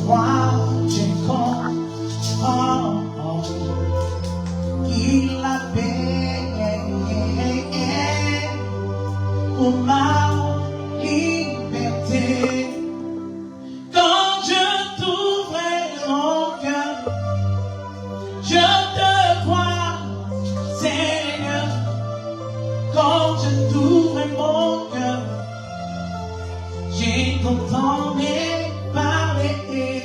Moi, j'ai compris qu'il a payé pour ma liberté. Quand je t'ouvrais mon cœur, je te crois, Seigneur. Quand je t'ouvrais mon cœur, j'ai entendu parler.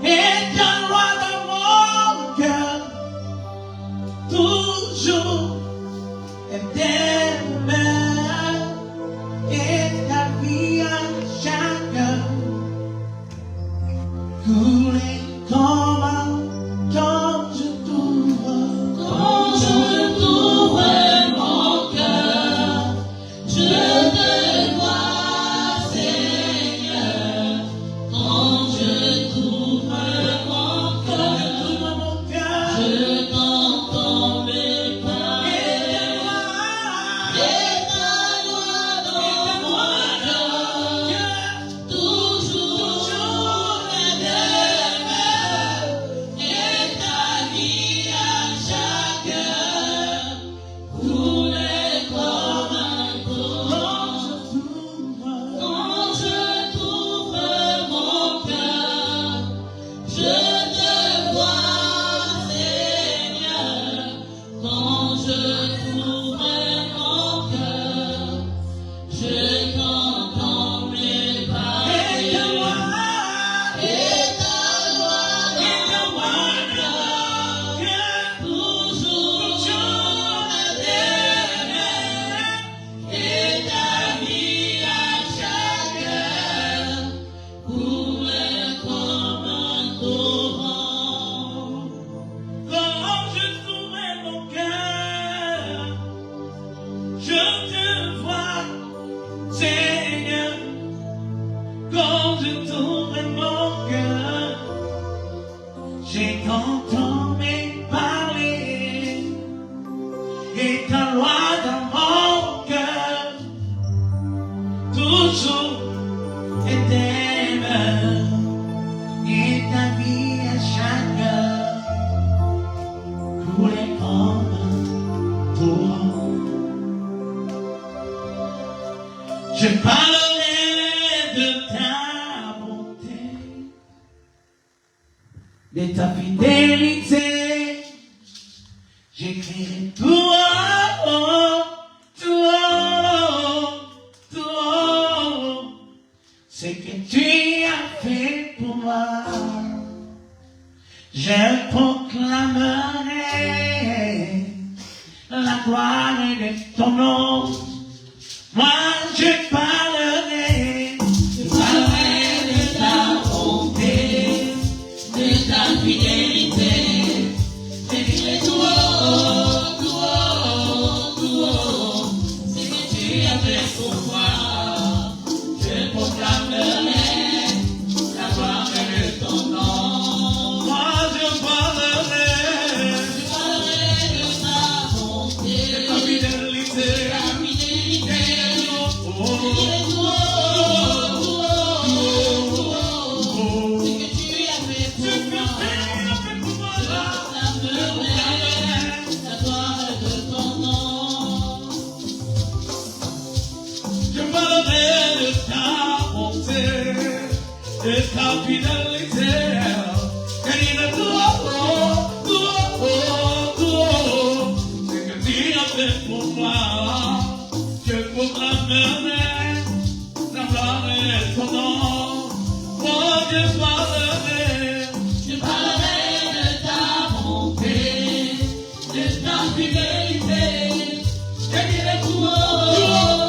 Et ta loi dans mon cœur, toujours éternelle. Et ta vie à chacun couler comme quand je t'ouvre mon cœur, je te vois, Seigneur. Quand je t'ouvre mon cœur, je t'entends me parler. Et ta loi dans mon cœur, toujours éternelle. Et ta vie à chacun couler comme un torrent. Quand je t'ouvre mon cœur, je te vois, Seigneur. Quand je t'ouvre mon cœur, je t'entends me parler. Et ta loi dans mon cœur, toujours éternelle. Et ta vie à chacun couler comme un torrent. Quand je t'ouvrais mon cœur, je te vois, Seigneur. Quand je t'ouvrais mon cœur, j'ai entendu parler. Et ta loi dans mon cœur, toujours éternelle. Et ta vie à chacun couler comme un torrent. Je parlerai de ta bonté, de ta fidélité. J'écrirai tout haut, tout haut, tout haut, ce que tu as fait pour moi. Je proclamerai la gloire de ton nom. Moi, je parlerai de ta bonté, de ta fidélité. J'écrirai tout haut, tout haut, tout haut, ce que tu as fait pour moi. Je proclamerai la gloire de ton nom. Moi, je parlerai Je parlerai de ta bonté, de ta fidélité. de ta fidélité. Oh, J'écrirai tout haut, tout haut, tout haut, ce que tu as fait ce pour que moi. tu as fait pour moi. Je proclamerai la gloire de ton nom. Je parlerai de ta bonté, de ta fidélité. Et il est tout haut, tout haut, tout haut. Ce que tu as fait pour moi, je proclamerai la gloire de ton nom. Moi, je parlerai. Je parlerai de ta bonté, de ta fidélité. Je dirai tout haut,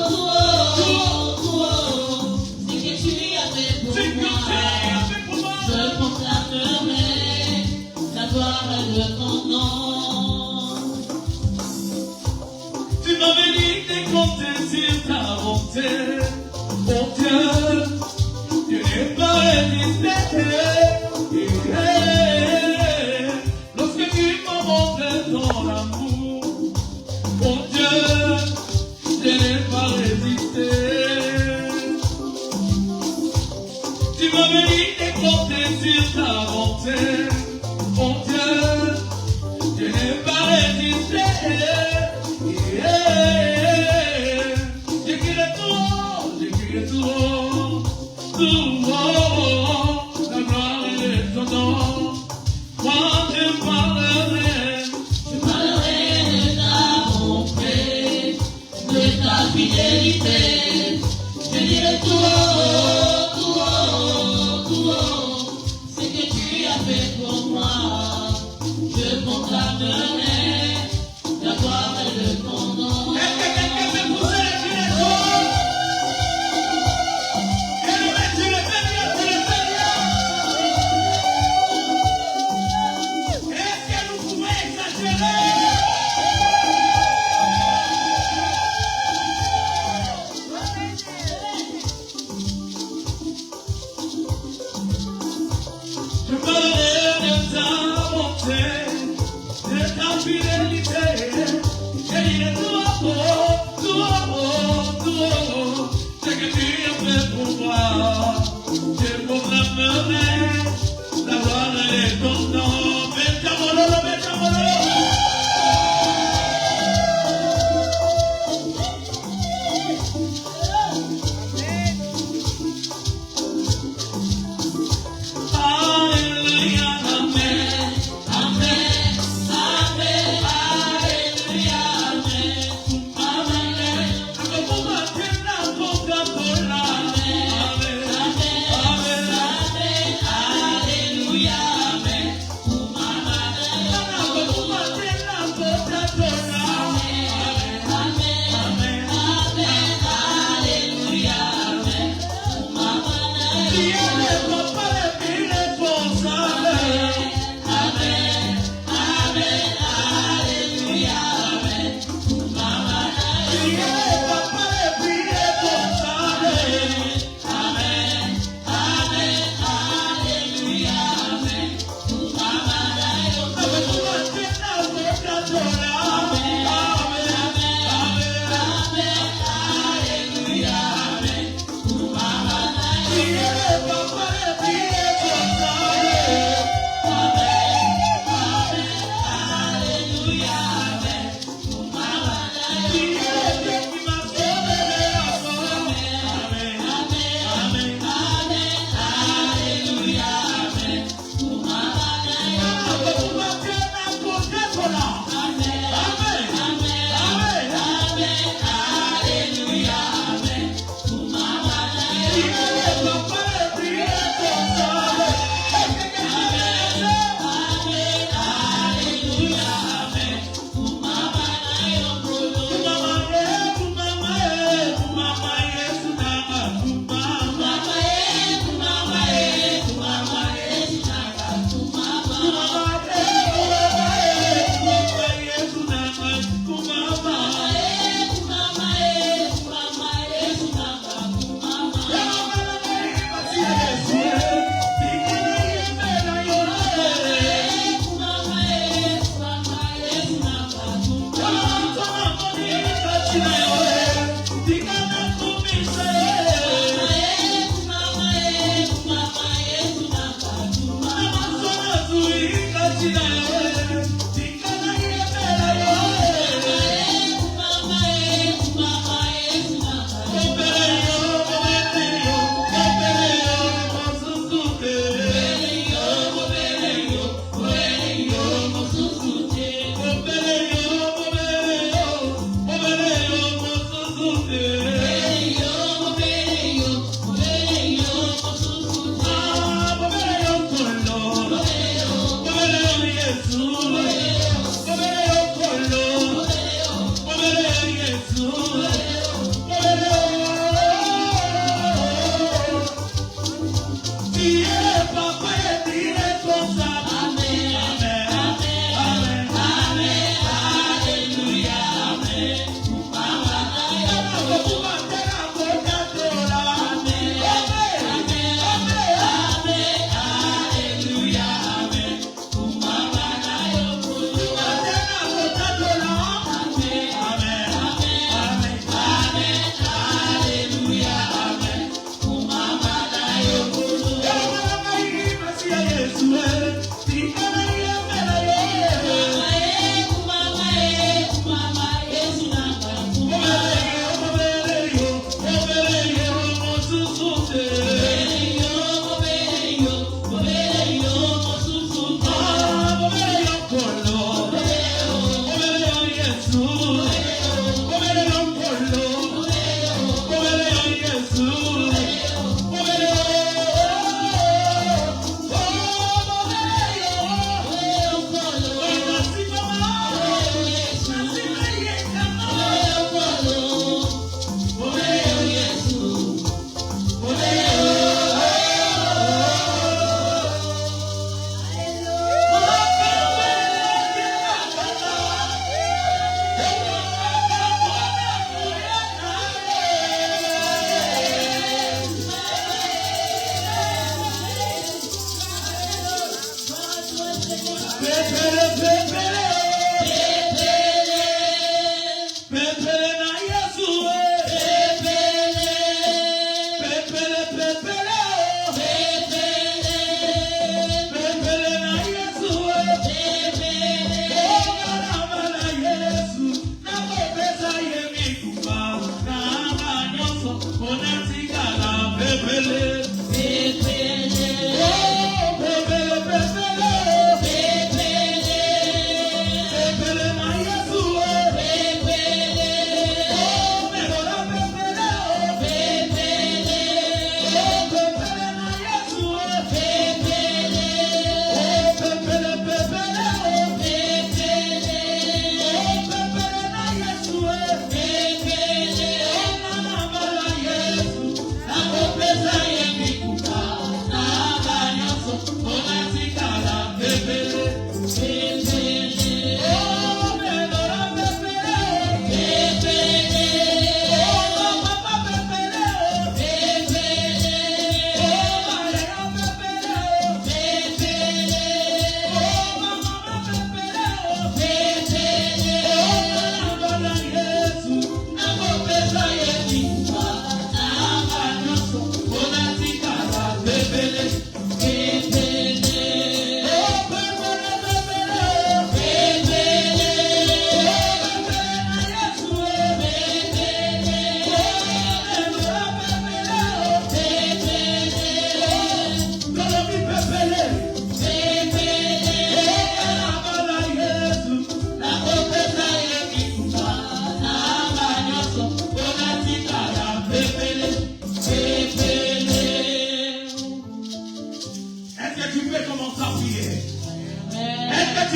tout haut, tout haut, ce que tu as fait pour Ce que tu moi. as fait pour moi. Je proclamerai la gloire de ton nom. Tu m'avais dit de compter sur ta bonté. Mon Dieu, tu n'es pas résisté. Lorsque tu m'as montré ton amour, mon Dieu, je n'ai pas résisté. Tu m'as béni et porté sur ta bonté. Mon Dieu, je n'ai pas résisté. J'ai crié tout haut, tout haut, la gloire est ton nom. Moi je parlerai de ta bonté, de ta fidélité. Je dirai tout haut, ce que tu as fait pour moi. Je proclamerai la gloire de ton nom. Est-ce que quelqu'un peut pousser les pieds dehors? Et le mettre sur le Seigneur, c'est le Seigneur. Est-ce que nous pouvons exagérer? Je parlerai de ta bonté, de ta fidélité. Je dirai tout haut, ce que tu as fait pour moi. Je proclamerai la gloire de ton nom. Bétamolo. Alléluia, amen. Amen, amen, alléluia, amen, amen. Alléluia, amen.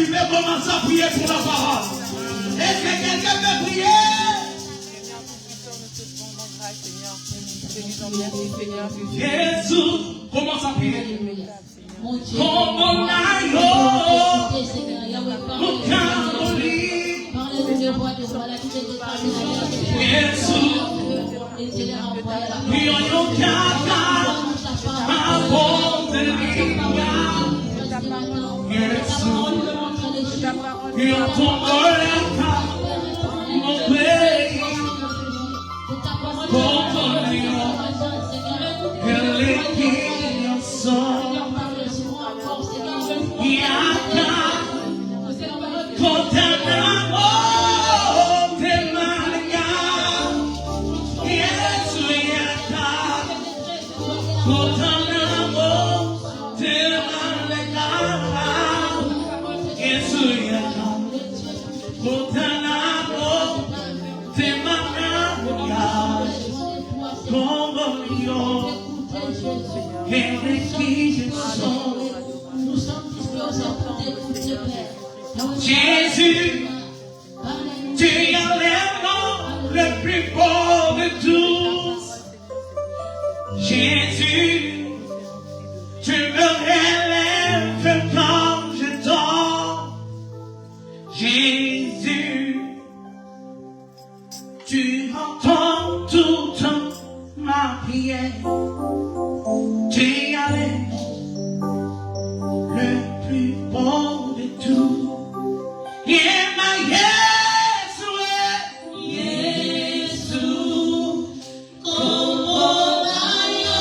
tu veux commencer à prier pour la parole? Est-ce que quelqu'un peut prier? Jésus, commence à prier. Comme on a Jésus, tu es l'homme le plus beau de tous. Jésus, tu me relèves quand je dors. Jésus, tu entends tout ma prière. Tu es le plus beau de tous. Yeah, my Yesu, como dayo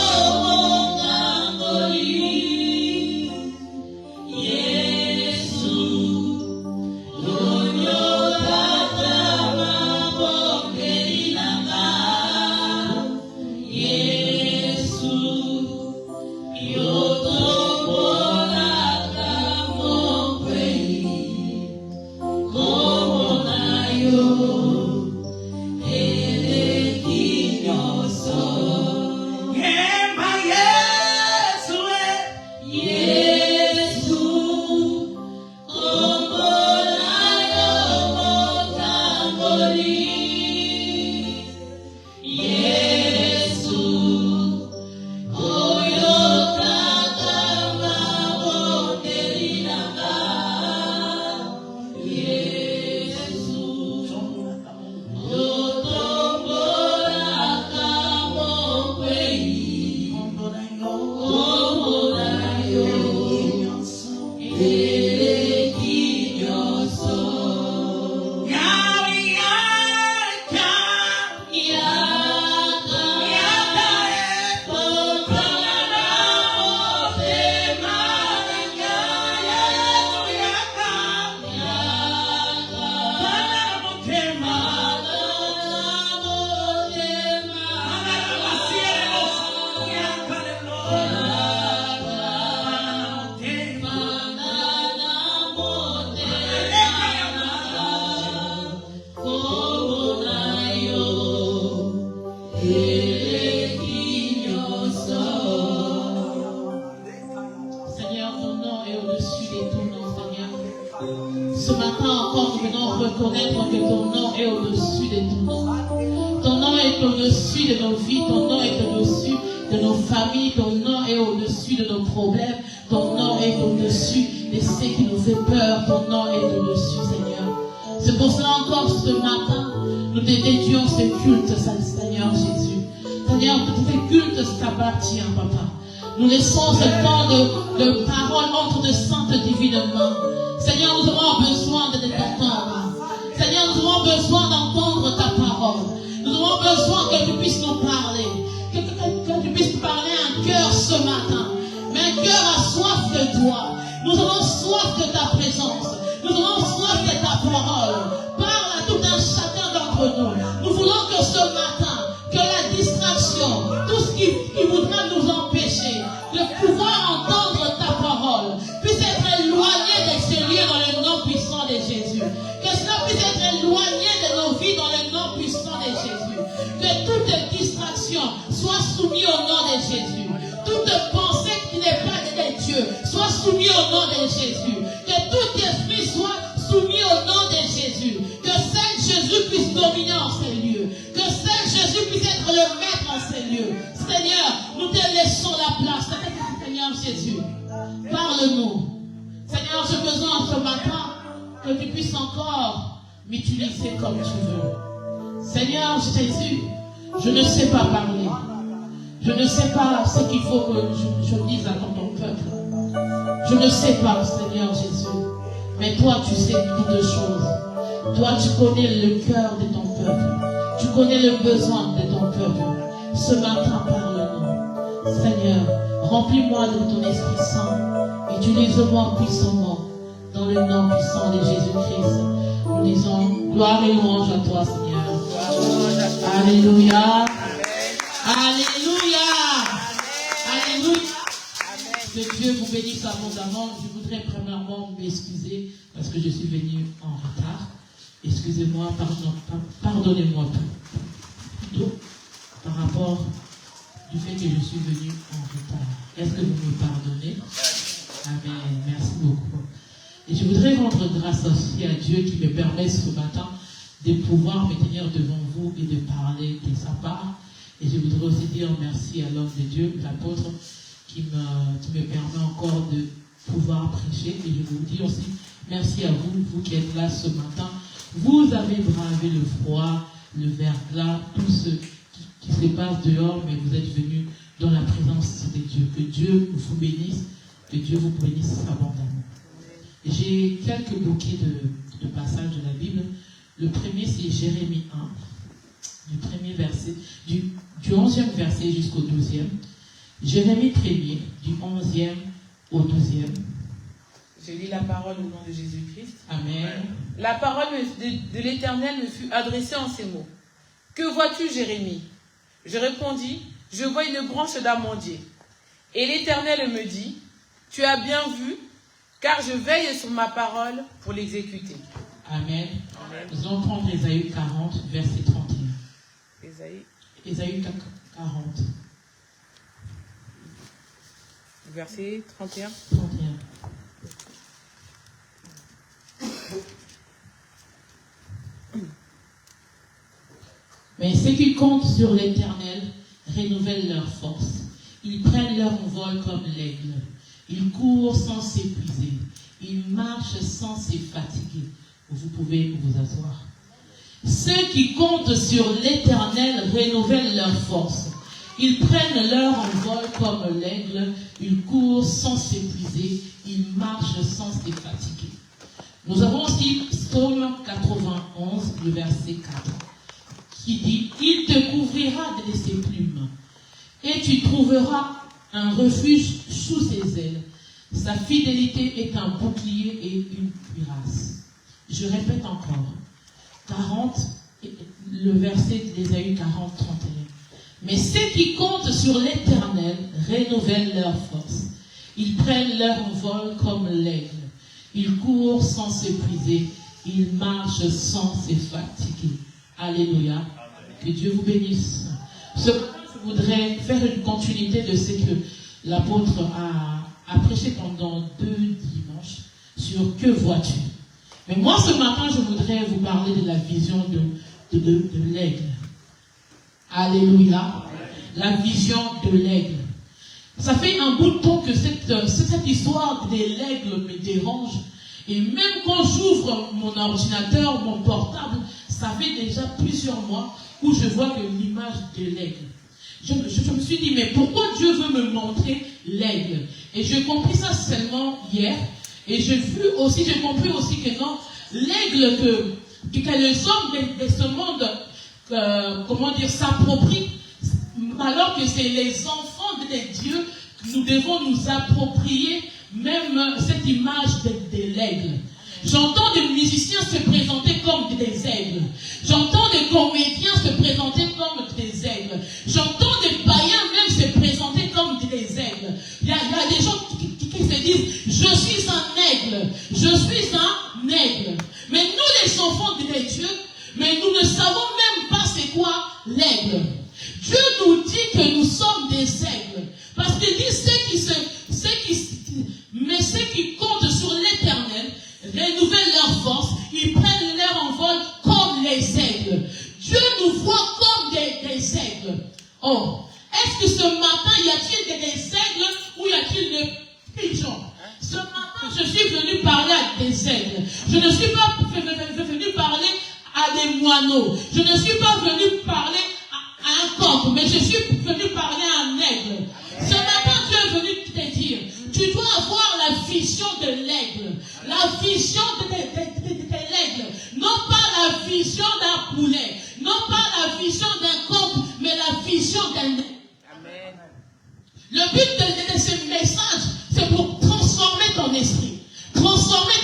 ce matin encore, nous venons reconnaître que ton nom est au-dessus de tout nom. Ton nom est au-dessus de nos vies, ton nom est au-dessus de nos familles, ton nom est au-dessus de nos problèmes, ton nom est au-dessus de ce qui nous fait peur, ton nom est au-dessus, Seigneur. C'est pour cela encore ce matin, nous te dédions ce culte, Seigneur Jésus. Seigneur, ce culte t'appartient, Papa. Nous laissons ce temps de parole entre de saintes divinement. Seigneur, nous avons besoin de t'entendre. Seigneur, nous avons besoin d'entendre ta parole. Nous avons besoin que tu puisses nous parler. Que tu puisses parler à un cœur ce matin. Mais un cœur a soif de toi. Nous avons soif de ta présence. Nous avons soif de ta parole. Parle à tout un chacun d'entre nous. Nous voulons que ce matin, que la distraction, tout ce qui voudra nous empêcher de pouvoir entendre ta parole, puisse être éloigné de ces lieux dans le nom puissant de Jésus. Que cela puisse être éloigné de nos vies dans le nom puissant de Jésus. Que toute distraction soit soumise au nom de Jésus. Toute pensée qui n'est pas de Dieu soit soumise au nom de Jésus. Que tout esprit soit soumis au nom de Jésus. Que seul Jésus puisse dominer en ces lieux. Que seul Jésus puisse être le maître en ces lieux. Seigneur, nous te laissons la place. Seigneur Jésus, parle-nous. Seigneur, j'ai besoin ce matin que tu puisses encore m'utiliser comme tu veux. Seigneur Jésus, je ne sais pas parler. Je ne sais pas ce qu'il faut que je dise à ton peuple. Je ne sais pas, Seigneur Jésus. Mais toi, tu sais toutes choses. Toi, tu connais le cœur de ton peuple. Tu connais le besoin de ton peuple. Ce matin, parle-nous. Seigneur, remplis-moi de ton Esprit Saint. Utilise-moi puissamment dans le nom puissant de Jésus-Christ. Nous disons gloire et louange à toi, Seigneur. Alléluia. Alléluia. Alléluia. Que Dieu vous bénisse abondamment. Je voudrais premièrement m'excuser parce que je suis venu en retard. Excusez-moi, pardonnez-moi plutôt par rapport du fait que je suis venu en retard. Est-ce que vous me pardonnez? Amen. Merci beaucoup. Et je voudrais rendre grâce aussi à Dieu qui me permet ce matin de pouvoir me tenir devant vous et de parler de sa part. Et je voudrais aussi dire merci à l'homme de Dieu, l'apôtre, qui me permet encore de pouvoir prêcher. Et je vous dis aussi merci à vous, vous qui êtes là ce matin. Vous avez bravé le froid, le verglas, tout ce qui se passe dehors, mais vous êtes venus dans la présence de Dieu. Que Dieu vous bénisse, que Dieu vous bénisse abondamment. J'ai quelques bouquets de passages de la Bible. Le premier, c'est Jérémie 1, du premier verset, du 11e verset jusqu'au 12e. Jérémie 1er, du 11e au 12e. Je lis la parole au nom de Jésus-Christ. Amen. La parole de l'Éternel me fut adressée en ces mots. Que vois-tu, Jérémie? Je répondis, je vois une branche d'amandier. Et l'Éternel me dit, tu as bien vu, car je veille sur ma parole pour l'exécuter. Amen. Nous allons prendre Ésaïe 40, verset 31. Ésaïe 40. Verset 31. 31. Mais ceux qui comptent sur l'Éternel renouvellent leur force. Ils prennent leur envol comme l'aigle. Ils courent sans s'épuiser. Ils marchent sans se fatiguer. Vous pouvez vous asseoir. Ceux qui comptent sur l'Éternel renouvellent leur force. Ils prennent leur envol comme l'aigle. Ils courent sans s'épuiser. Ils marchent sans se fatiguer. Nous avons aussi Psaume 91, le verset 4, qui dit « Il te couvrira de ses plumes, et tu trouveras un refuge sous ses ailes. Sa fidélité est un bouclier et une cuirasse. » Je répète encore, 40, le verset d'Ésaïe 40, 31. « Mais ceux qui comptent sur l'Éternel renouvellent leur force. Ils prennent leur envol comme l'aigle. Ils courent sans s'épuiser. Ils marchent sans se fatiguer. » Alléluia. Que Dieu vous bénisse. Ce matin, je voudrais faire une continuité de ce que l'apôtre a prêché pendant 2 dimanches sur « Que vois-tu » Mais moi, ce matin, je voudrais vous parler de la vision de l'aigle. Alléluia. La vision de l'aigle. Ça fait un bout de temps que cette histoire de l'aigle me dérange. Et même quand j'ouvre mon ordinateur, mon portable, ça fait déjà plusieurs mois où je vois que l'image de l'aigle. Je me suis dit, mais pourquoi Dieu veut me montrer l'aigle? Et j'ai compris ça seulement hier. Et j'ai compris aussi que non, l'aigle que les hommes de ce monde, s'approprient, alors que c'est les enfants de Dieu, nous devons nous approprier même cette image de l'aigle. J'entends des musiciens se présenter comme des aigles. J'entends des comédiens se présenter comme des aigles. J'entends des païens même se présenter comme des aigles. Il y a des gens qui se disent, je suis un aigle. Je suis un aigle. Mais nous les enfants de Dieu, mais nous ne savons même pas c'est quoi l'aigle. Dieu nous dit que nous sommes des aigles. Parce qu'il dit ceux qui comptent sur l'Éternel renouvellent leur force, ils prennent leur envol comme les aigles. Dieu nous voit comme des aigles. Oh, est-ce que ce matin, y a-t-il des aigles ou y a-t-il des pigeons? Ce matin, je suis venu parler à des aigles. Je ne suis pas venu parler à des moineaux. Je ne suis pas venu parler à un coq, mais je suis venu parler à un aigle. Ce matin, Dieu est venu te dire, tu dois avoir la vision de l'aigle. La vision de l'aigle. Non pas la vision d'un poulet. Non pas la vision d'un coq, mais la vision d'un aigle. Le but de ce message, c'est pour transformer ton esprit. Transformer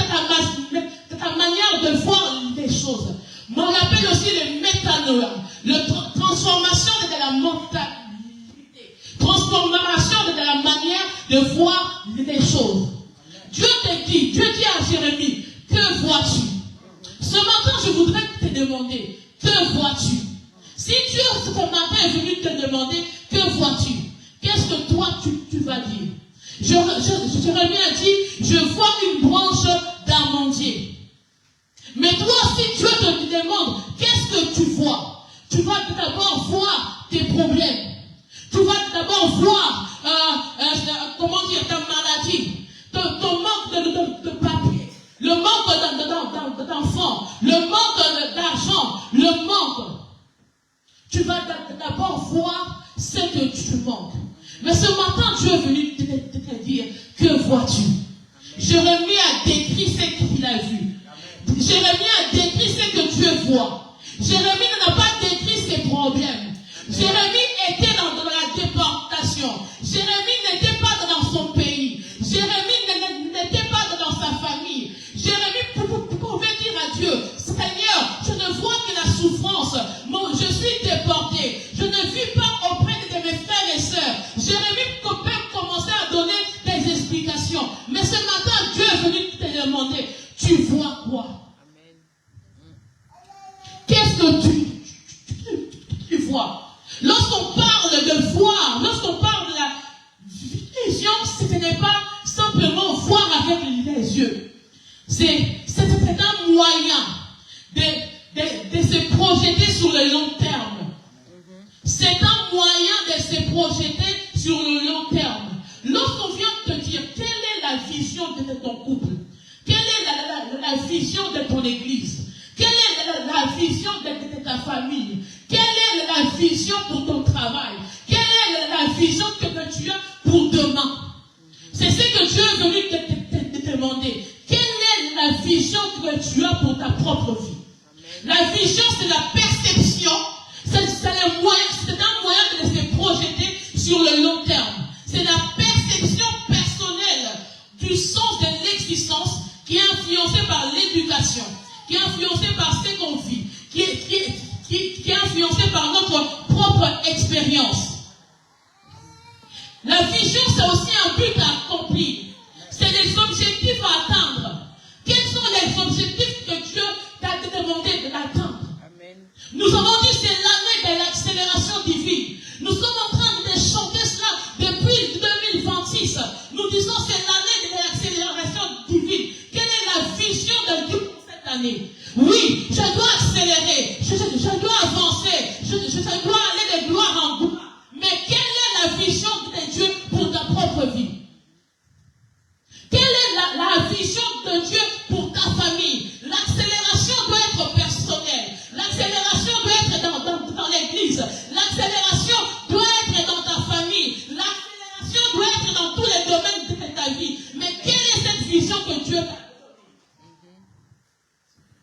ta manière de voir les choses. On l'appelle aussi le métanoïa. La transformation de la mentalité. Transformation de la manière de voir les choses. Dieu dit à Jérémie, que vois-tu? Ce matin, je voudrais te demander, que vois-tu? Si Dieu ce matin est venu te demander, que vois-tu? Qu'est-ce que toi tu vas dire? Jérémie a dit, je vois une branche d'amandier. Mais toi, si Dieu te demande, qu'est-ce que tu vois? Tu vas d'abord voir tes problèmes. Tu vas d'abord voir, ta maladie, ton manque de papier, le manque d'enfants, le manque d'argent, le manque. Tu vas d'abord voir ce que tu manques. Mais ce matin, Dieu est venu te dire, que vois-tu? Jérémie a décrit ce qu'il a vu. Jérémie a décrit ce que Dieu voit. Jérémie n'a pas décrit ses problèmes. Jérémie était dans la déportation. Jérémie n'était pas dans son pays. Jérémie n'était pas dans sa famille. Jérémie pouvait dire à Dieu, Seigneur, je ne vois que la souffrance. Je suis déporté. Je ne vis pas auprès de mes frères et sœurs. Jérémie peut commencer à donner des explications. Mais ce matin, Dieu est venu te demander, tu vois quoi? Qu'est-ce que tu vois? Lorsqu'on parle de voir, lorsqu'on parle de la vision, ce n'est pas simplement voir avec les yeux. C'est un moyen de se projeter sur le long terme. C'est un moyen de se projeter sur le long terme. Lorsqu'on vient te dire quelle est la vision de ton couple, quelle est la vision de ton église, quelle est la vision de ta famille, quelle est la vision pour ton travail, quelle est la vision que tu as pour demain. C'est ce que Dieu est venu te demander. Quelle est la vision que tu as pour ta propre vie? La vision, c'est la perception, c'est un moyen de se projeter sur le long terme. C'est la perception personnelle du sens de l'existence qui est influencée par l'éducation, qui est influencée par ce qu'on vit, qui est influencée par notre propre expérience. La vision, c'est aussi un but à accomplir. C'est des objectifs à atteindre. Quels sont les objectifs que Dieu t'a demandé d'atteindre? Nous avons dit c'est l'année de l'accélération divine. Nous sommes en train de chanter cela depuis 2026. Nous disons c'est l'année de l'accélération divine. Quelle est la vision de Dieu pour cette dans tous les domaines de ta vie. Mais quelle est cette vision que Dieu t'a donnée?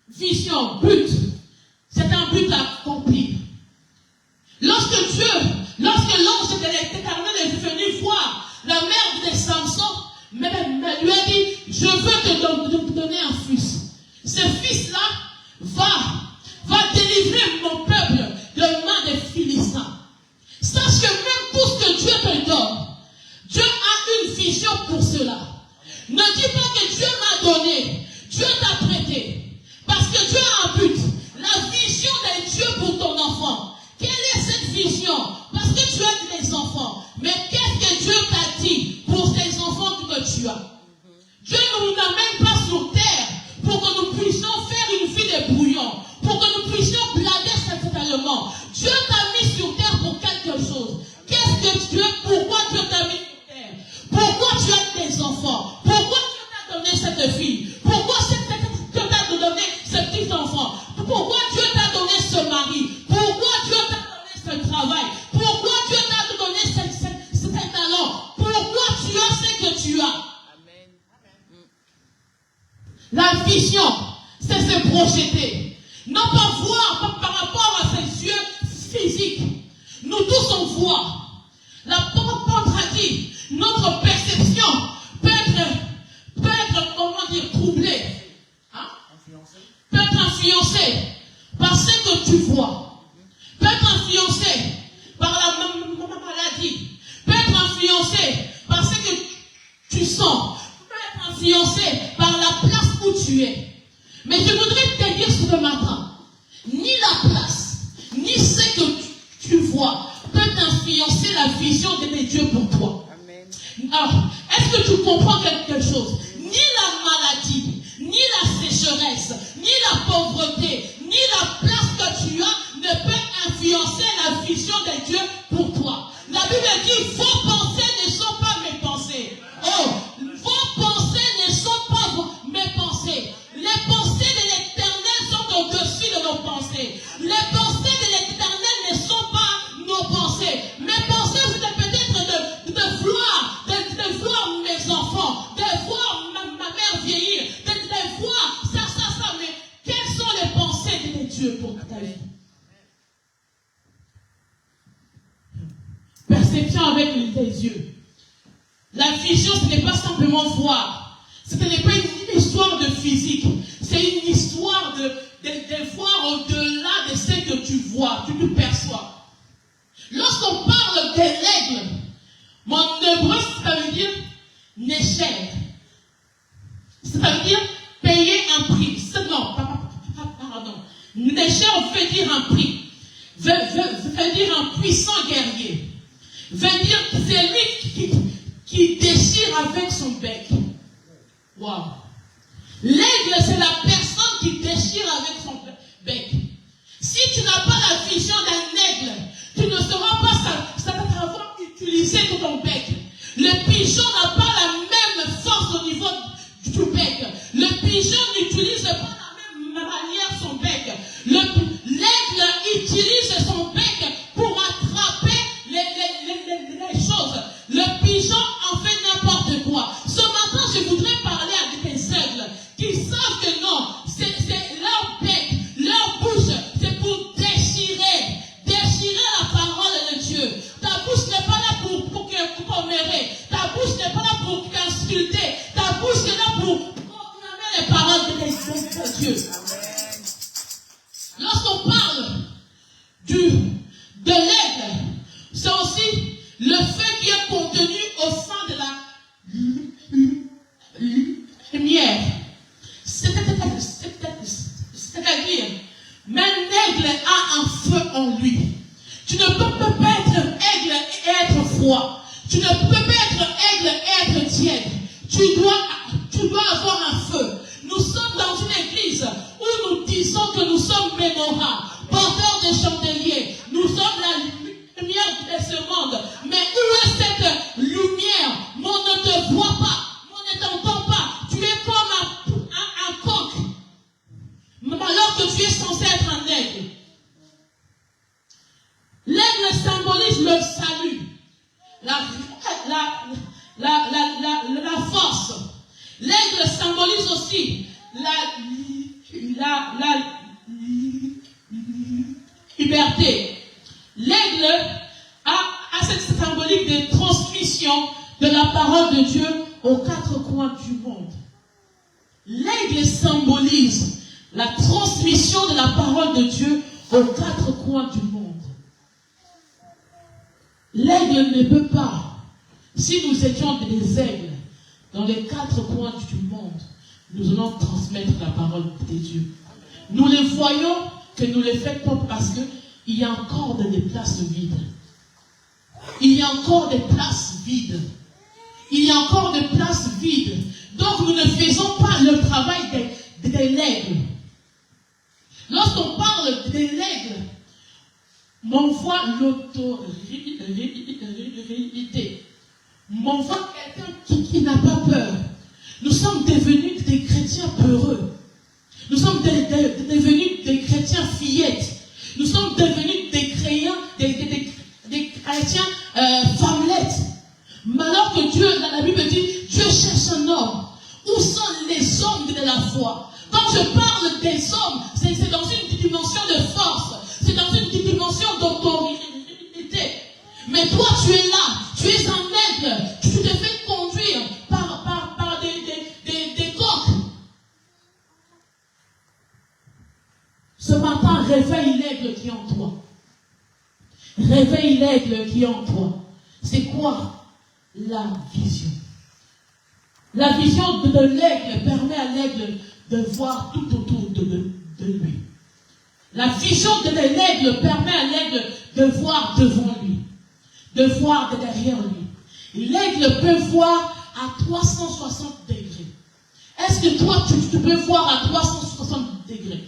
Vision, but. C'est un but à accomplir. Lorsque l'ange de l'Éternel est venu voir la mère de Samson, mais lui a dit, je veux te donner un fils. Ce fils-là va délivrer mon peuple de la main des Philistins. Sache que même tout ce que Dieu te donne, Dieu a une vision pour cela. Ne dis pas que Dieu m'a donné, Dieu t'a prêté. Parce que Dieu a un but. La vision de Dieu pour ton enfant. Quelle est cette vision? Parce que tu as des enfants. Mais qu'est-ce que Dieu t'a dit pour ces enfants que tu as? Dieu ne nous amène pas sur terre pour que nous puissions faire une vie de brouillon. Pour que nous puissions blaguer totalement. Dieu t'a mis sur terre pour quelque chose. Pourquoi Dieu t'a mis sur terre? Pourquoi tu as des enfants? Pourquoi Dieu t'a donné cette fille? Pourquoi Dieu t'a donné ce petit enfant? Pourquoi Dieu t'a donné ce mari? Pourquoi Dieu t'a donné ce travail? Pourquoi Dieu t'a donné ce talent? Pourquoi tu as ce que tu as? Amen. La vision, c'est se projeter. Non pas voir par rapport à ses yeux physiques. Nous tous on voit. La parole a dit, notre perception peut être comment dire, troublée. Hein? Peut être influencée par ce que tu vois. Peut être influencée par la maladie. Peut être influencée par ce que tu sens. Peut être influencée par la place où tu es. Mais je voudrais te dire ce matin, ni la place, ni ce que tu vois peut influencer la vision de Dieu pour toi. Amen. Alors, est-ce que tu comprends quelque chose? Ni la maladie, ni la sécheresse, ni la pauvreté, ni la place que tu as ne peut influencer la vision de Dieu pour toi. La Bible dit, vos pensées ne sont pas mes pensées. Oh, vos pensées ne sont pas mes pensées. Les pensées de l'Éternel sont au-dessus de nos pensées. Les pensées de l'Éternel ne sont pas nos pensées. Mes pensées, c'est peut-être de voir mes enfants, de voir ma mère vieillir, de voir ça. Mais quelles sont les pensées de Dieu pour ta vie? Perception avec les yeux. La vision, ce n'est pas simplement voir. Ce n'est pas une histoire de physique. C'est une histoire de voir au-delà de ce que tu vois, tu perçois. Lorsqu'on parle de l'aigle, mon hébreu, ça veut dire néchelle. Ça veut dire payer un prix. Non, pardon. Néchelle veut dire un prix. Veut dire un puissant guerrier. Veut dire c'est lui qui déchire avec son bec. Waouh. L'aigle, c'est la personne qui déchire avec son bec. Si tu n'as pas la vision d'un aigle, tu ne sauras pas savoir utiliser tout ton bec. Le pigeon n'a pas la même force au niveau du bec. Le pigeon n'utilise pas la même manière son bec. L'aigle utilise son bec pour attraper les choses. Le pigeon en fait n'importe quoi. Ce matin, je voudrais parler à des aigles qui savent que non, c'est leur bec, leur bouche, c'est pour déchirer la parole de Dieu. Ta bouche n'est pas là pour commérer. Ta bouche n'est pas là pour insulter. Ta bouche est là pour proclamer les paroles de Dieu. Lorsqu'on parle de l'aigle, c'est aussi le fait qui est contenu au sein de la lumière. C'est-à-dire, même l'aigle a un feu en lui. Tu ne peux pas être aigle et être froid. Tu ne peux pas être aigle et être tiède. Tu dois avoir un feu. Nous sommes dans une église où nous disons que nous sommes menorah, porteurs de chandeliers. Nous sommes la lumière de ce monde. Mais où est cette lumière? On ne te voit pas. On ne t'entend pas. Tu es comme un coq. Alors que tu es censé être un aigle. L'aigle symbolise le salut. la force. L'aigle symbolise aussi la liberté. L'aigle a cette symbolique de transmission de la parole de Dieu aux quatre coins du monde. L'aigle symbolise la transmission de la parole de Dieu aux quatre coins du monde. L'aigle ne peut pas, si nous étions des aigles dans les quatre coins du monde, nous allons transmettre la parole de Dieu. Nous les voyons que nous les faisons pas parce qu'il y a encore des places vides. Il y a encore des places vides. Il y a encore des places vides. Donc nous ne faisons pas le travail de l'aigle. Lorsqu'on parle de l'aigle, on voit l'autorité. On voit quelqu'un qui n'a pas peur. Nous sommes devenus des chrétiens peureux. Nous sommes devenus des chrétiens fillettes. Nous sommes devenus des chrétiens femmelettes. Mais alors que Dieu, dans la Bible dit, Dieu cherche un homme. Où sont les hommes de la foi? Quand je parle des hommes, c'est dans une dimension de force. C'est dans une dimension d'autorité. Mais toi, tu es là. Tu es un aigle. Tu te fais conduire par des coqs. Ce matin, réveille l'aigle qui est en toi. Réveille l'aigle qui est en toi. C'est quoi la vision? La vision de l'aigle permet à l'aigle de voir tout autour de lui. La vision de l'aigle permet à l'aigle de voir devant lui, de voir derrière lui. L'aigle peut voir à 360 degrés. Est-ce que toi, tu peux voir à 360 degrés?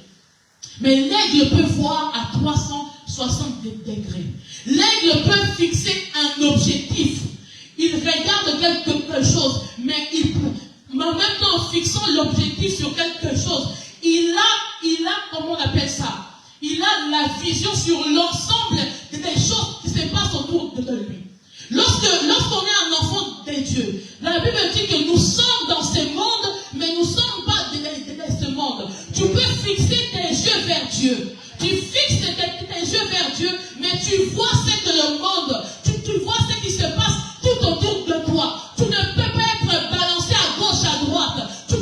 Mais l'aigle peut voir à 360 degrés. L'aigle peut fixer un objectif. Il regarde quelque chose, mais en même temps, en fixant l'objectif sur quelque chose, il a, comment on appelle ça? Il a la vision sur l'ensemble des choses qui se passent autour de lui. Lorsqu'on est un enfant de Dieu, la Bible dit que nous sommes dans ce monde, mais nous ne sommes pas de ce monde. Tu peux fixer tes yeux vers Dieu. Tu fixes tes yeux vers Dieu, mais tu vois ce que le monde, tu vois ce qui se passe tout autour de toi. Tu ne peux pas être balancé à gauche, à droite. Tu ne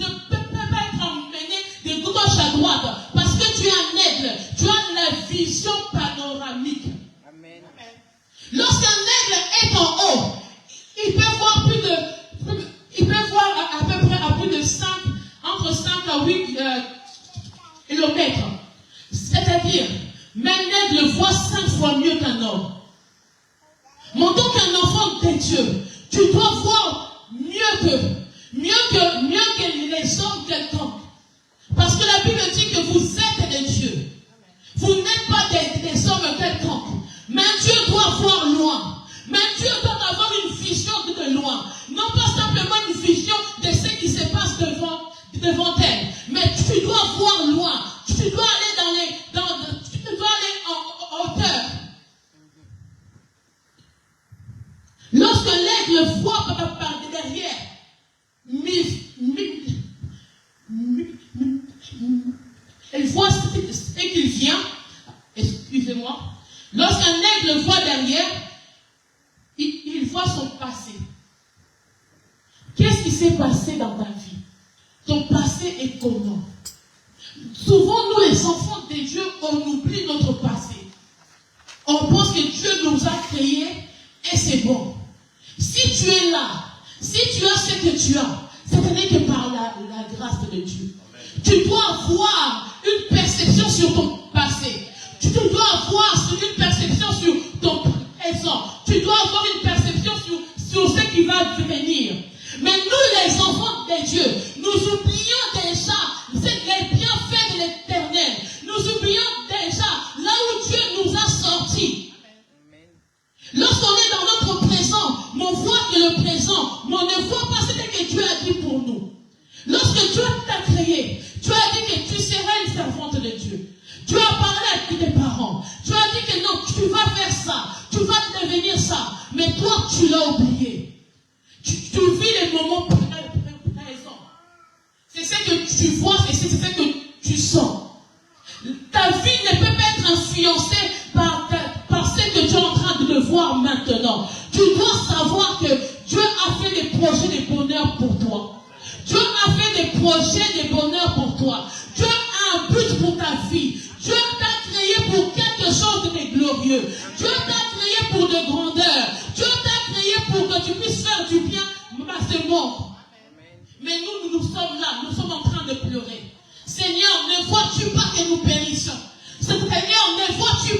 peux pas être emmené de gauche à droite. Parce que tu es un aigle. Tu as la vision panoramique. Amen. Lorsqu'un aigle est en haut, il peut voir à peu près à plus de 5, entre 5 à 8 kilomètres. C'est-à-dire, même l'aigle voit 5 fois mieux qu'un homme. Mais en tant qu'un enfant de Dieu, tu dois voir mieux que les hommes quelconques. Parce que la Bible dit que vous êtes des dieux. Vous n'êtes pas des hommes quelconques. Mais Dieu doit voir loin. Mais Dieu doit avoir une vision de loin. Non pas simplement une vision de ce qui se passe devant elle. Mais tu dois voir loin. Tu dois aller tu dois aller en hauteur. Lorsque l'aigle voit par derrière, elle voit ce qu'il vient. Excusez-moi. Lorsqu'un aigle voit derrière, il voit son passé. Qu'est-ce qui s'est passé dans ta vie? Ton passé est comment? Souvent, nous les enfants de Dieu, on oublie notre passé. On pense que Dieu nous a créés et c'est bon. Si tu es là, si tu as ce que tu as, ce n'est que par la grâce de Dieu. Tu dois avoir une perception sur ton passé. Tu dois avoir une perception sur ton présent. Tu dois avoir une perception sur ce qui va venir. Mais nous, les enfants de Dieu, nous oublions déjà les bienfaits de l'Éternel. Nous oublions déjà là où Dieu nous a sortis. Lorsqu'on est dans notre présent, on voit que le présent, mais on ne voit pas ce que Dieu a dit pour nous. Lorsque Dieu t'a créé, tu as dit que tu serais une servante de Dieu. Tu as parlé à tes parents. Tu as dit que non, tu vas faire ça. Tu tu vas devenir ça. Mais toi, tu l'as oublié. Tu vis les moments présents. C'est ce que tu vois et c'est ce que tu sens. Ta vie ne peut pas être influencée par ce que tu es en train de voir maintenant. Tu dois savoir que Dieu a fait des projets de bonheur pour toi. Dieu a fait des projets de bonheur pour toi. Dieu a un but pour ta vie. Dieu t'a créé pour quelque chose de glorieux. Dieu t'a créé pour de grandeur. Dieu t'a créé pour que tu puisses faire du bien à ce monde. Mais nous sommes là, nous sommes en train de pleurer. Seigneur, ne vois-tu pas que nous périssons? Seigneur, ne vois-tu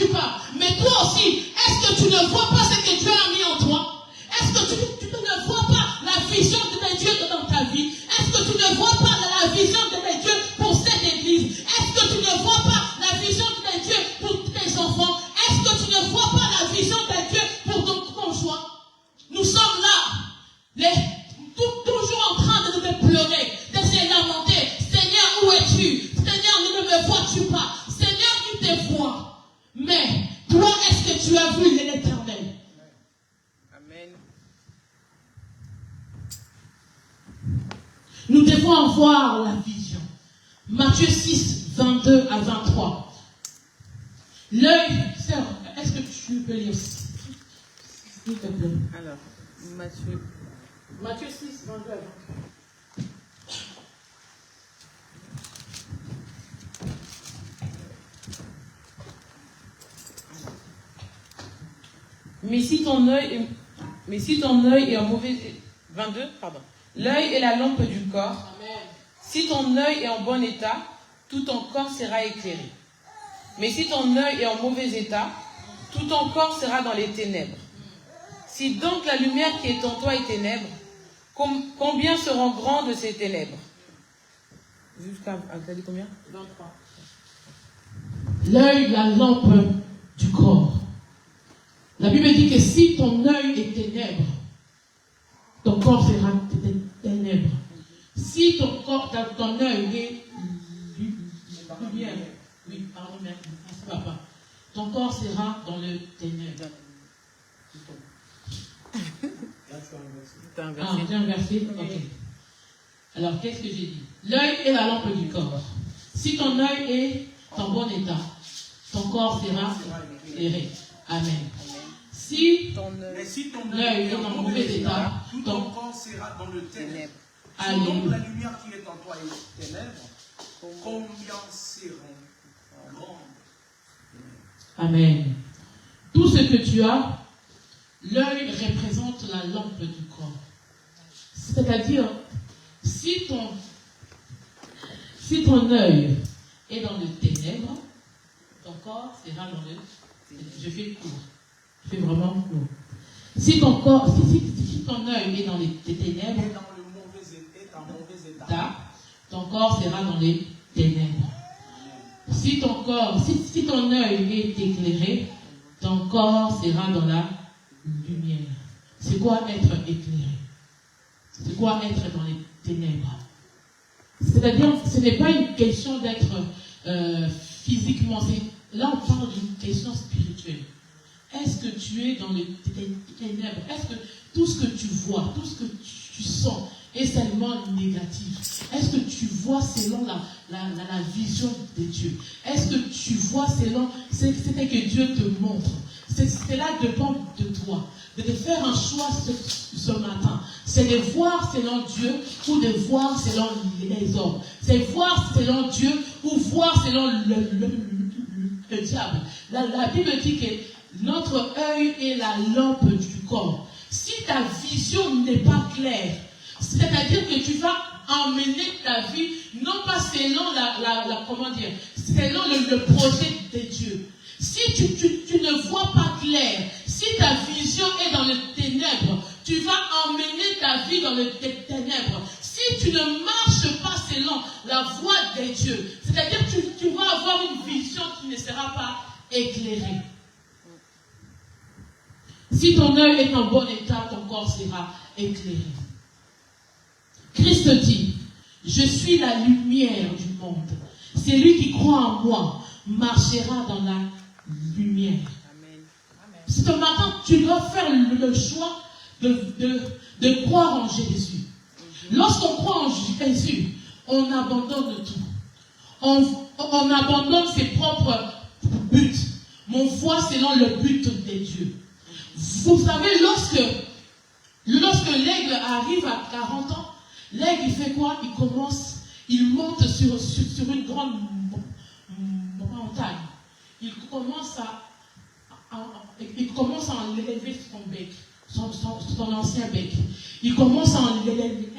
pas? Mais toi aussi, est-ce que tu ne vois pas ce que Dieu a mis en toi? Est-ce que tu ne vois pas la vision de Dieu dans ta vie? Est-ce que tu ne vois pas la vision de Dieu pour cette église? Est-ce que tu ne vois pas la vision de Dieu pour tes enfants? Est-ce que tu ne vois pas la vision de Dieu pour ton conjoint? Nous sommes là, toujours en train de pleurer, de se lamenter. Seigneur, où es-tu? Seigneur, ne me vois-tu pas? Seigneur, tu te vois. Mais toi, est-ce que tu as vu l'Éternel? Amen. Nous devons avoir la vision. Matthieu 6, 22 à 23. L'œil, sœur, est-ce que tu peux lire? S'il te plaît. Alors, Matthieu 6, 22 à 23. Mais si ton œil est en mauvais... 22, pardon. L'œil est la lampe du corps. Amen. Si ton œil est en bon état, tout ton corps sera éclairé. Mais si ton œil est en mauvais état, tout ton corps sera dans les ténèbres. Si donc la lumière qui est en toi est ténèbre, combien seront grandes ces ténèbres? Jusqu'à combien? 23. L'œil, la lampe du corps. La Bible dit que si ton œil est ténèbre, ton corps sera ténèbre. Si ton œil est lumière, oui, pardon, merci papa, ton corps sera dans le ténèbre. Tu as inversé? Ok. Alors, qu'est-ce que j'ai dit? L'œil est la lampe du corps. Si ton œil est en bon état, ton corps sera éclairé. Amen. Si ton œil est en mauvais état, tout ton corps sera dans le ténèbre. Si donc la lumière qui est en toi est ténèbre, combien seront grandes? Amen. Tout ce que tu as, l'œil représente la lampe du corps. C'est-à-dire, si ton œil est dans le ténèbre, ton corps sera dans le ténèbre. Je fais court. Je fais vraiment court. Si ton œil est dans les ténèbres, est dans le mauvais état, ton corps sera dans les ténèbres. Si ton œil est éclairé, ton corps sera dans la lumière. C'est quoi être éclairé? C'est quoi être dans les ténèbres? C'est-à-dire, ce n'est pas une question d'être physiquement. Là, on parle d'une question spirituelle. Est-ce que tu es dans les ténèbres? Est-ce que tout ce que tu vois, tout ce que tu sens est seulement négatif? Est-ce que tu vois selon la vision de Dieu? Est-ce que tu vois selon ce que Dieu te montre? Cela dépend de toi. De te faire un choix ce matin. C'est de voir selon Dieu ou de voir selon les hommes. C'est voir selon Dieu ou voir selon le diable. La Bible dit que notre œil est la lampe du corps. Si ta vision n'est pas claire, c'est-à-dire que tu vas emmener ta vie, non pas selon selon le projet de Dieu. Si tu ne vois pas clair, si ta vision est dans les ténèbres, tu vas emmener ta vie dans les ténèbres. Si tu ne marches pas selon la voie de Dieu, c'est-à-dire que tu vas avoir une vision qui ne sera pas éclairée. Si ton œil est en bon état, ton corps sera éclairé. Christ dit, je suis la lumière du monde. Celui qui croit en moi marchera dans la lumière. Amen. ce matin, tu dois faire le choix de croire en Jésus. Lorsqu'on croit en Jésus, on abandonne tout. On abandonne ses propres buts. Mon foi selon le but de Dieu. Vous savez, lorsque l'aigle arrive à 40 ans, l'aigle il fait quoi? Il monte sur une grande montagne. Il commence à enlever son bec, son ancien bec. Il commence à enlever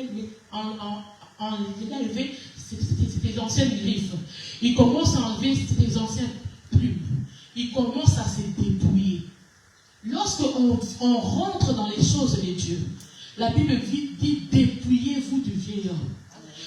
ses anciennes griffes. Il commence à enlever ses anciennes plumes. Il commence à se dépouiller. Lorsqu'on rentre dans les choses de Dieu, la Bible dit dépouillez-vous du vieil homme.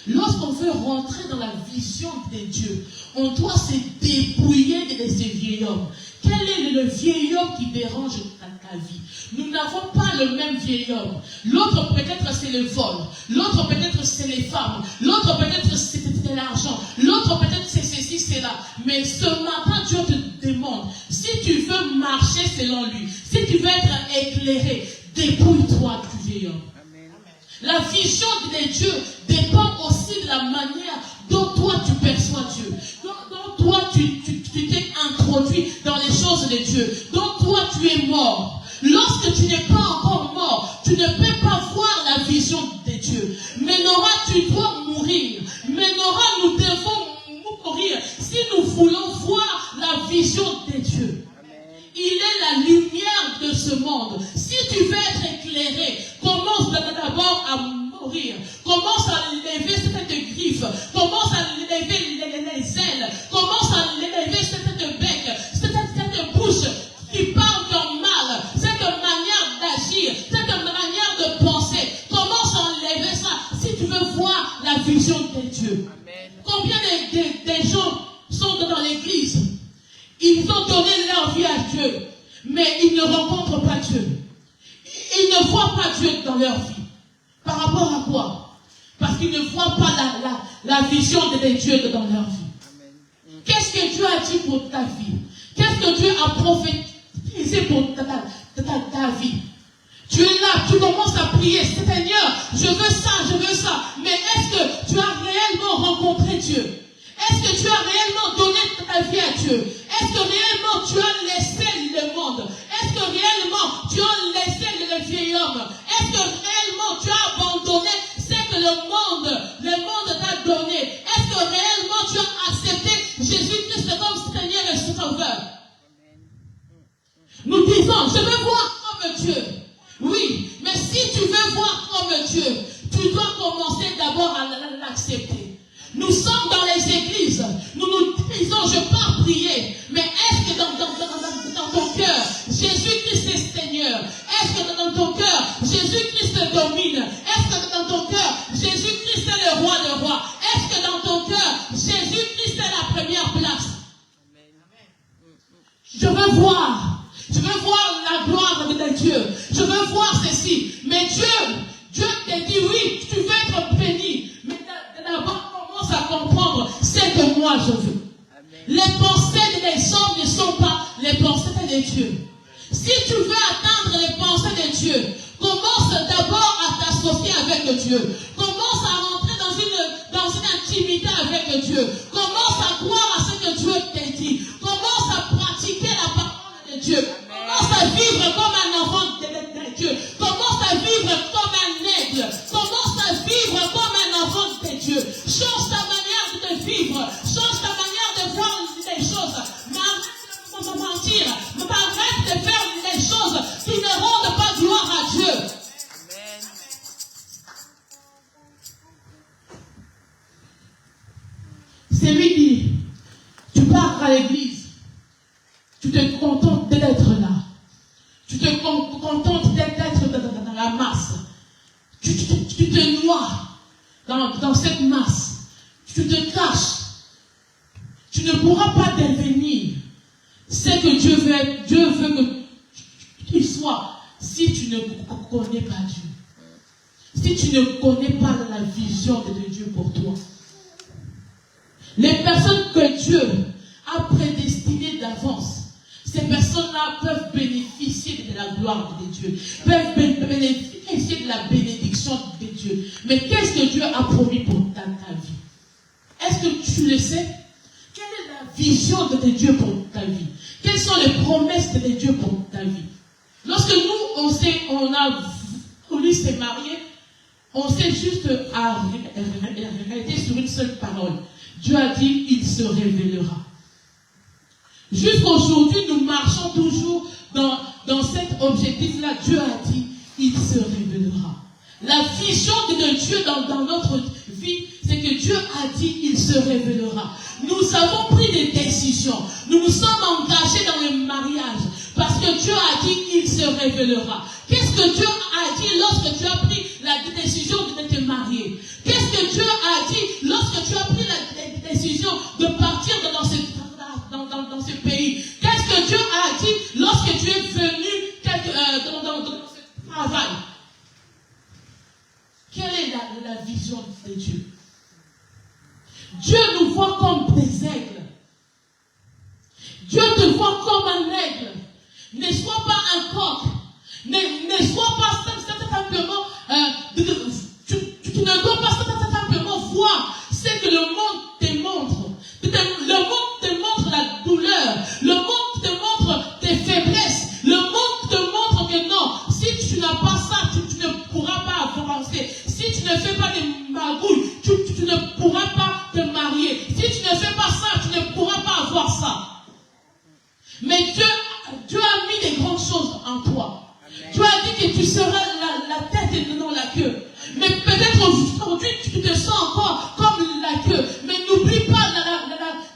Lorsqu'on veut rentrer dans la vision de Dieu, on doit se dépouiller de ce vieil homme. Quel est le vieil homme qui dérange ta vie? Nous n'avons pas le même vieil homme. L'autre peut-être c'est le vol. L'autre peut-être c'est les femmes. L'autre peut-être c'est l'argent. L'autre peut-être c'est ceci, c'est là. Mais ce matin, Dieu te demande, si tu veux marcher selon lui, si tu veux être éclairé, dépouille-toi du vieil homme. La vision de Dieu dépend aussi de la manière dont toi tu perçois Dieu, dont toi tu t'es introduit dans les choses de Dieu, dont toi tu es mort. Lorsque tu n'es pas encore mort, tu ne peux pas voir la vision de Dieu. Mais Nora, tu dois mourir. Mais Nora, nous devons mourir si nous voulons voir la vision de Dieu. Il est la lumière de ce monde. Si tu veux être éclairé, commence d'abord à mourir. Commence à lever cette griffe. Commence à lever les ailes. Commence à lever cette bec, cette bouche qui parle en mal. Cette manière d'agir, cette manière de penser. Commence à enlever ça si tu veux voir la vision de Dieu. Amen. Combien de gens sont dans l'église? Ils ont donné leur vie à Dieu, mais ils ne rencontrent pas Dieu. Ils ne voient pas Dieu dans leur vie. Par rapport à quoi? Parce qu'ils ne voient pas la vision de Dieu dans leur vie. Qu'est-ce que Dieu a dit pour ta vie? Qu'est-ce que Dieu a prophétisé pour ta vie? Tu es là, tu commences à prier, Seigneur, je veux ça. Mais est-ce que tu as réellement rencontré Dieu? Est-ce que tu as réellement donné ta vie à Dieu? Est-ce que réellement tu as laissé le monde? Est-ce que réellement tu as laissé le vieil homme? Est-ce que réellement tu as abandonné ce que le monde t'a donné? Est-ce que réellement tu as accepté Jésus-Christ comme Seigneur et Sauveur? Nous disons, je veux voir comme Dieu. Oui, mais si tu veux voir comme Dieu, tu dois commencer d'abord à l'accepter. Nous sommes dans les églises, nous disons, je pars prier, mais est-ce que dans ton cœur, Jésus-Christ est Seigneur? Est-ce que dans ton cœur, Jésus-Christ domine? Est-ce que dans ton cœur, Jésus-Christ est le roi des rois? Est-ce que dans ton cœur, Jésus-Christ est la première place? Je veux voir la gloire de Dieu, je veux voir ceci, mais Dieu te dit oui, tu veux être béni, mais d'abord, à comprendre ce que moi je veux. Amen. Les pensées des hommes ne sont pas les pensées de Dieu. Si tu veux atteindre les pensées de Dieu, commence d'abord à t'associer avec Dieu. Commence à rentrer dans une intimité avec Dieu. Commence à croire à ce que Dieu t'a dit. Commence à pratiquer la parole de Dieu. Amen. Commence à vivre comme un enfant de Dieu. Commence à vivre comme un aigle. Commence à vivre comme un enfant de Dieu. Change ta manière de vivre. Change ta manière de voir les choses. Arrête de mentir. Arrête de faire les choses qui ne rendent pas gloire à Dieu. Amen. C'est lui qui, tu pars à l'église. Tu te contentes d'être là. Tu te contentes d'être dans la masse. Tu te noies dans cette masse. Tu te caches. Tu ne pourras pas devenir ce que Dieu veut que tu sois si tu ne connais pas Dieu. Si tu ne connais pas la vision de Dieu pour toi. Les personnes que Dieu a prédestinées d'avance, ces personnes-là peuvent bénéficier de la gloire de Dieu, peuvent bénéficier de la bénédiction de Dieu. Mais qu'est-ce que Dieu a promis pour ta vie? Est-ce que tu le sais? Quelle est la vision de Dieu pour ta vie? Quelles sont les promesses de Dieu pour ta vie? Lorsque nous, on a voulu se marier, on s'est juste arrêté sur une seule parole. Dieu a dit, il se révélera. Jusqu'aujourd'hui, nous marchons toujours dans cet objectif-là. Dieu a dit, il se révélera. La vision de Dieu dans notre vie, c'est que Dieu a dit, il se révélera. Nous avons pris des décisions. Nous nous sommes engagés dans le mariage. Parce que Dieu a dit, il se révélera. Qu'est-ce que Dieu a dit lorsque tu as pris la décision de te marier? Qu'est-ce que Dieu a dit lorsque tu as pris la décision de partir dans ce pays? Qu'est-ce que Dieu a dit lorsque tu es venu dans ce travail? Quelle est la vision de Dieu? Dieu nous voit comme des aigles. Dieu te voit comme un aigle. Ne sois pas un coq. Ne sois pas simplement... tu ne dois pas simplement voir ce que le monde te montre. Le monde te montre la douleur. Le monde te montre tes faiblesses. Le monde te montre que non, si tu n'as pas ça, tu ne pourras pas avancer. Si tu ne fais pas des magouilles, tu ne pourras pas te marier. Si tu ne fais pas ça, tu ne pourras pas avoir ça. Mais Dieu a mis des grandes choses en toi. Amen. Dieu a dit que tu seras la tête et non la queue. Mais peut-être aujourd'hui, tu te sens encore comme la queue. Mais n'oublie pas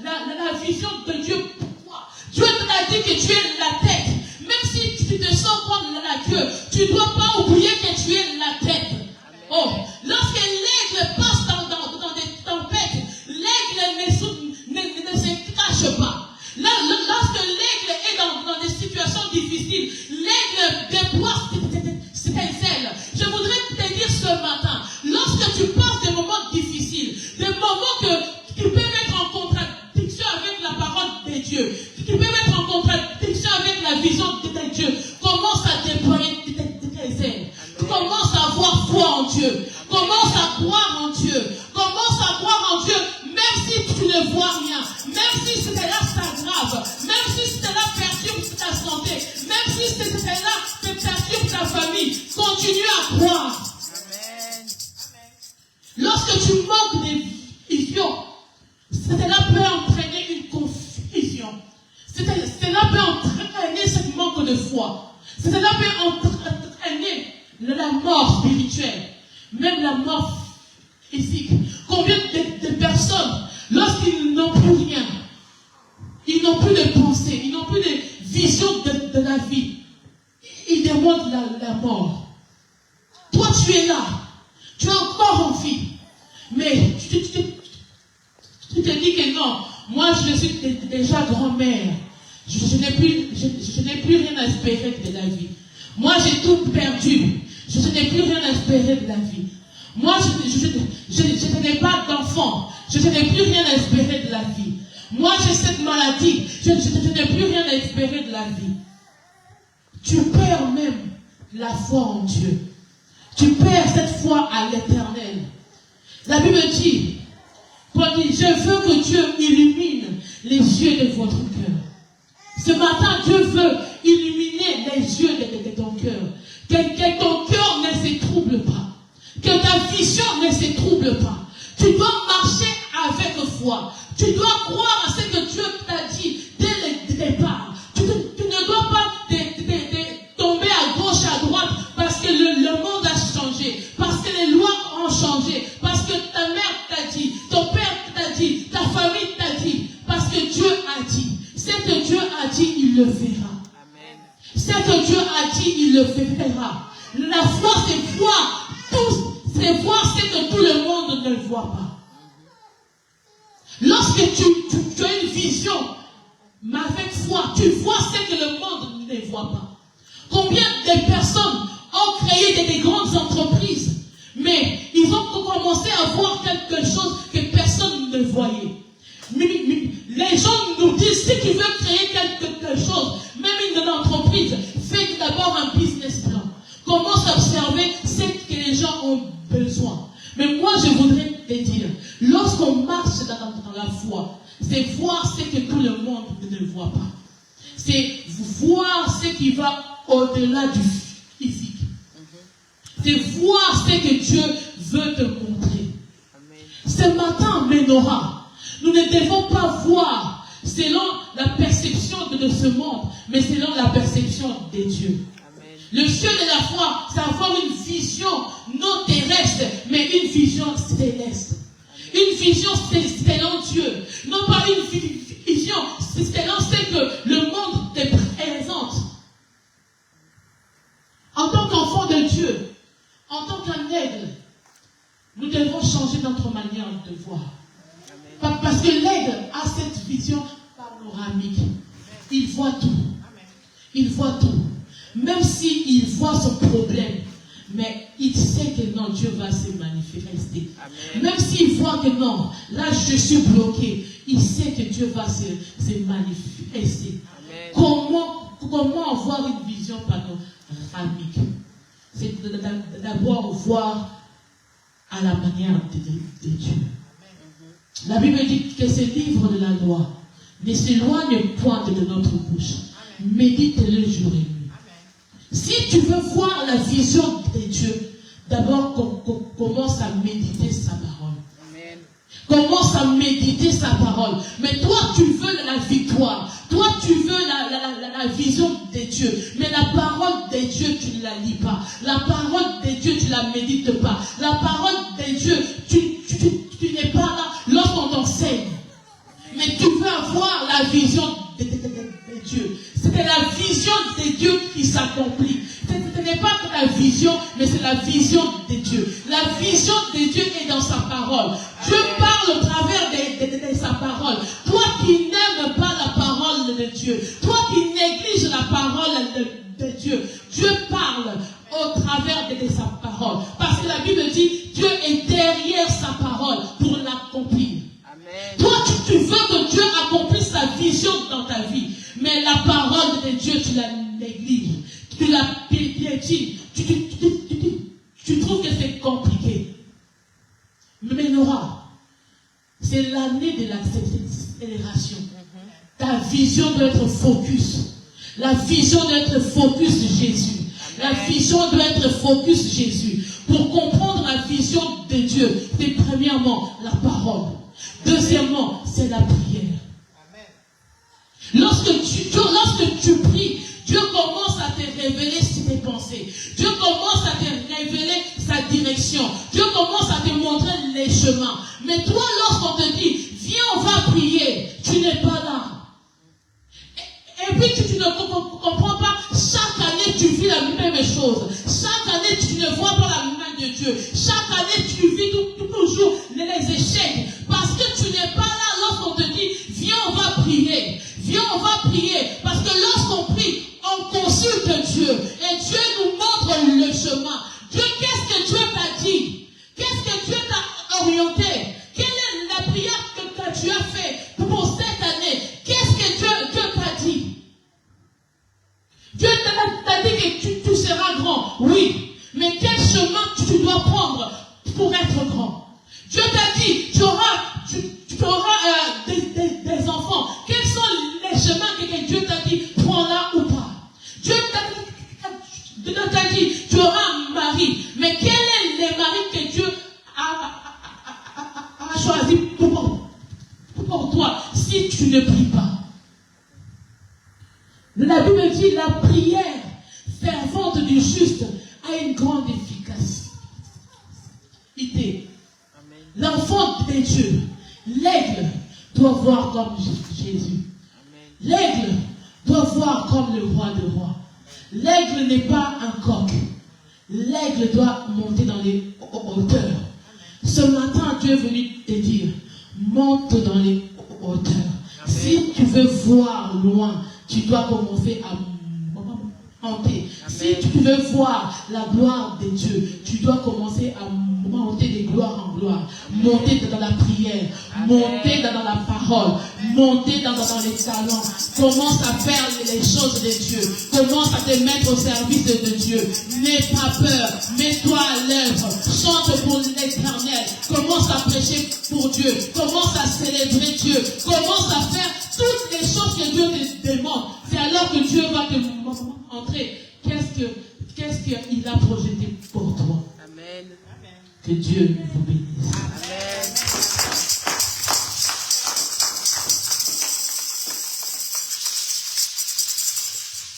la vision de Dieu pour toi. Dieu t'a dit que tu es la tête. Même si tu te sens comme la queue, tu ne dois pas oublier que tu es la tête. Amen. Oh, lorsque l'aigle passe dans des tempêtes, l'aigle ne se cache pas. Lorsque l'aigle est dans des situations difficiles, l'aigle déploie ses ailes. Je voudrais te dire ce matin, lorsque tu passes des moments difficiles, des moments qui peuvent être en contradiction avec la parole de Dieu, qui peuvent être en contradiction avec la vision de Dieu, commence à déployer tes ailes. Commence à avoir foi en Dieu. Commence à croire en Dieu. Commence à croire en Dieu, même si tu ne vois rien, même si c'était là s'aggrave, même si c'était là perturbe ta santé, même si c'était là perturbe ta famille, continue à croire. Amen. Lorsque tu manques de vision, cela peut entraîner une confusion. Cela peut entraîner ce manque de foi. Cela peut entraîner la mort spirituelle, même la mort physique. Combien de personnes, lorsqu'ils n'ont plus rien, ils n'ont plus de pensée, ils n'ont plus de vision de la vie, ils demandent la mort. Toi, tu es là, tu es encore en vie, mais tu te dis que non, moi je suis déjà grand-mère, je n'ai plus rien à espérer de la vie. Moi, j'ai tout perdu. Je n'ai plus rien à espérer de la vie. Moi, je n'ai pas d'enfant. Je n'ai plus rien à espérer de la vie. Moi, j'ai cette maladie. Je n'ai plus rien à espérer de la vie. Tu perds même la foi en Dieu. Tu perds cette foi à l'Éternel. La Bible dit, Paul dit, je veux que Dieu illumine les yeux de votre cœur. Ce matin, Dieu veut illuminer les yeux de ton cœur. Que ton cœur ne se trouble pas. Que ta vision ne se trouble pas. Tu dois marcher avec foi. Tu dois croire à ce que Dieu t'a dit dès le départ. Tu ne dois pas tomber à gauche, à droite, parce que le monde a changé, parce que les lois ont changé, parce que ta mère t'a dit, ton père t'a dit, ta famille t'a dit, parce que Dieu a dit. Ce que Dieu a dit, il le fera. Amen. Ce que Dieu a dit, il le fera. La foi, c'est voir c'est voir ce que tout le monde ne voit pas. Lorsque tu as une vision, mais avec foi, tu vois ce que le monde ne voit pas. Combien de personnes ont créé des grandes entreprises, mais ils ont commencé à voir quelque chose que personne ne voyait. Les gens nous disent, si tu veux créer quelque chose, ont besoin. Mais moi, je voudrais te dire, lorsqu'on marche dans la foi, c'est voir ce que tout le monde ne voit pas. C'est voir ce qui va au-delà du physique. C'est voir ce que Dieu veut te montrer. Ce matin, Ménorah, nous ne devons pas voir selon la perception de ce monde, mais selon la perception de Dieu. Le ciel de la foi, c'est avoir une vision non terrestre, mais une vision céleste. Une vision selon Dieu. Non pas une vision selon ce que le monde te présente. En tant qu'enfant de Dieu, en tant qu'un aigle, nous devons changer notre manière de voir. Parce que l'aigle a cette vision panoramique. Il voit tout. Il voit tout. Même s'il voit son problème, mais il sait que non, Dieu va se manifester. Amen. Même s'il voit que non, là je suis bloqué, il sait que Dieu va se manifester. Amen. Comment avoir une vision panoramique? C'est d'abord voir à la manière de Dieu. Amen. La Bible dit que ce livre de la loi ne s'éloigne point de notre bouche. Médite-le jour et nuit. Si tu veux voir la vision de Dieu, d'abord commence à méditer sa parole. Amen. Commence à méditer sa parole. Mais toi, tu veux la victoire. Toi, tu veux la vision de Dieu. Mais la parole de Dieu, tu ne la lis pas. La parole de Dieu, tu ne la médites pas. La parole de Dieu, tu n'es pas là lorsqu'on t'enseigne. Mais tu veux avoir la vision de Dieu. C'est la vision de Dieu qui s'accomplit. Ce n'est pas que la vision, mais c'est la vision de Dieu. La vision de Dieu est dans sa parole. Dieu parle au travers de sa parole. Toi qui n'aimes pas la parole de Dieu, toi qui négliges la parole de Dieu, Dieu parle au travers de sa parole. Parce que la Bible dit, Dieu est derrière sa parole pour l'accomplir. Toi, tu veux que Dieu accomplisse sa vision dans ta vie. Mais la parole de Dieu, tu la négliges. Tu la piétines. Tu trouves que c'est compliqué. Mais Ménorah, c'est l'année de l'accélération. Ta vision doit être focus. La vision doit être focus Jésus. La vision doit être focus Jésus. Pour comprendre la vision de Dieu, c'est premièrement la parole. Deuxièmement, c'est la prière. Lorsque tu pries, Dieu commence à te révéler ses pensées. Dieu commence à te révéler sa direction. Dieu commence à te montrer les chemins. Mais toi, lorsqu'on te dit, viens, on va prier, tu n'es pas là. Et puis tu ne comprends pas, chaque année tu vis la même chose. Chaque année tu ne vois pas la main de Dieu. Chaque année tu vis toujours les échecs. Parce que tu n'es pas là lorsqu'on te dit, viens, on va prier. Viens, on va prier. Parce que lorsqu'on prie, on consulte Dieu. Et Dieu nous montre le chemin. Dieu, qu'est-ce que Dieu t'a dit? Qu'est-ce que Dieu t'a orienté? Quelle est la prière que tu as fait pour cette année? Qu'est-ce que Dieu t'a dit? Dieu t'a dit que tu seras grand. Oui. Mais quel chemin tu dois prendre pour être grand? Dieu t'a dit, tu auras des enfants. Quels sont les chemins que Dieu t'a dit, prends-la ou pas? Dieu t'a dit, tu auras un mari. Mais quel est le mari que Dieu a choisi pour toi si tu ne pries pas? La Bible dit, la prière fervente du juste a une grande efficacité. L'enfant de Dieu, l'aigle, doit voir comme Jésus. L'aigle doit voir comme le roi de rois. L'aigle n'est pas un coq. L'aigle doit monter dans les hauteurs. Ce matin, Dieu est venu te dire, monte dans les hauteurs. Si tu veux voir loin, tu dois commencer à monter. Si tu veux voir la gloire de Dieu, tu dois commencer à monter de gloire en gloire. Monter dans la prière, monter dans la parole, monter dans les talents. Commence à faire les choses de Dieu. Commence à te mettre au service de Dieu. N'aie pas peur. Mets-toi à l'œuvre. Chante pour l'Éternel. Commence à prêcher pour Dieu. Commence à célébrer Dieu. Commence à faire toutes les choses que Dieu te demande. C'est alors que Dieu va te montrer qu'est-ce qu'il a projeté pour toi. Amen. Que Dieu vous bénisse.